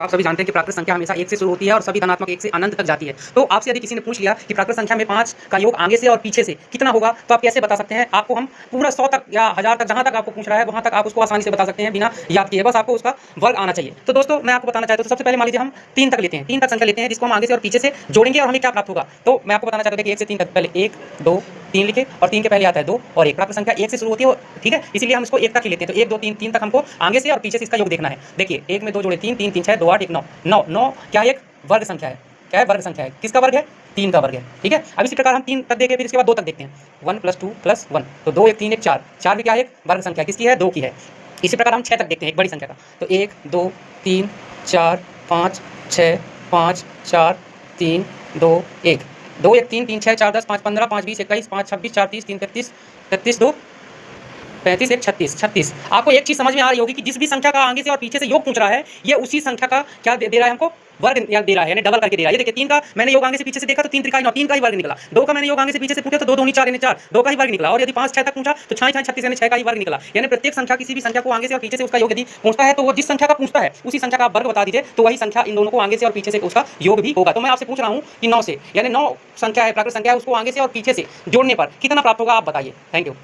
आप सभी जानते हैं कि प्राकृत संख्या हमेशा 1 से शुरू होती है और सभी धनात्मक 1 से अनंत तक जाती है। तो आपसे यदि किसी ने पूछ लिया कि प्राकृत संख्या में 5 का योग आगे से और पीछे से कितना होगा, तो आप कैसे बता सकते हैं? आपको हम पूरा 100 तक या 1000 तक, जहाँ तक आपको पूछ रहा है वहाँ तक आप उसको आसानी से बता सकते हैं बिना याद किए। बस आपको उसका वर्ग आना चाहिए। तो दोस्तों मैं आपको बताना चाहता हूँ, तो सबसे पहले मान लीजिए हम 3 तक लेते हैं, 3 तक संख्या लेते हैं जिसको हम आगे से और पीछे से जोड़ेंगे और हमें क्या प्राप्त होगा। तो मैं आपको बताना चाहता हूँ कि 1 से 3 तक, पहले 1, 2, 3 लिखे और 3 के पहले आता है 2 और 1। प्राकृत संख्या 1 से शुरू होती है, ठीक है, इसीलिए हम इसको 1 तक ही लेते हैं। तो 1, 2, 3, 3 तक हमको आगे से और पीछे से इसका योग देखना है। देखिए 1 में 2 जोड़े 3, 3, 3, 6, 2, 8, 1, 9, 9, 9 क्या है? एक वर्ग संख्या है। क्या है? वर्ग संख्या है। किसका वर्ग है? 3 का वर्ग है, ठीक है। अब इसी प्रकार हम 3 तक देखें, फिर इसके बाद 2 तक देखते हैं। 1 + 2 + 1, तो 2, 1, 3, 1, 4, 4 भी क्या है? एक वर्ग संख्या है। किसकी है? 2 की है। इसी प्रकार हम 6 तक देखते हैं, एक बड़ी संख्या का। तो 1, 2, 3, 4, 5, 6, 5, 4, 3, 2, 1, 2, 1, 3, 3, 6, 4, 10, 5, 15, 5, 20, 21, 5, 26, 4, 30, 3, 33, 33, 2, 35, 1, 36, 36। आपको एक चीज समझ में आ रही होगी कि जिस भी संख्या का आगे से और पीछे से योग पूछ रहा है, ये उसी संख्या का क्या दे रहा है हमको? वर्ग दे रहा है, यानी डबल करके दे रहा है। ये देखिए 3 का मैंने योग आगे से पीछे से देखा तो 3 त्रिका 9, 3 का ही वर्ग निकला। 2 का मैंने योग आगे से पीछे से पूछा तो 2 दूनी 4 यानी 4, 2 का ही वर्ग निकला। और यदि 5 6 तक पूछा तो 6 6 36 यानी 6 का ही वर्ग निकला। यानी प्रत्येक संख्या, किसी भी संख्या को आगे से और पीछे से उसका योग यदि पूछता है तो वो जिस संख्या का पूछता है उसी संख्या का वर्ग बता दीजिए, तो वही संख्या इन दोनों को आगे से और पीछे से उसका योग भी होगा। तो मैं आपसे पूछ रहा हूँ कि 9 से, यानी 9 संख्या है, प्राकृत संख्या है, उसको आगे से और पीछे से जोड़ने पर कितना प्राप्त होगा, आप बताइए। Thank you.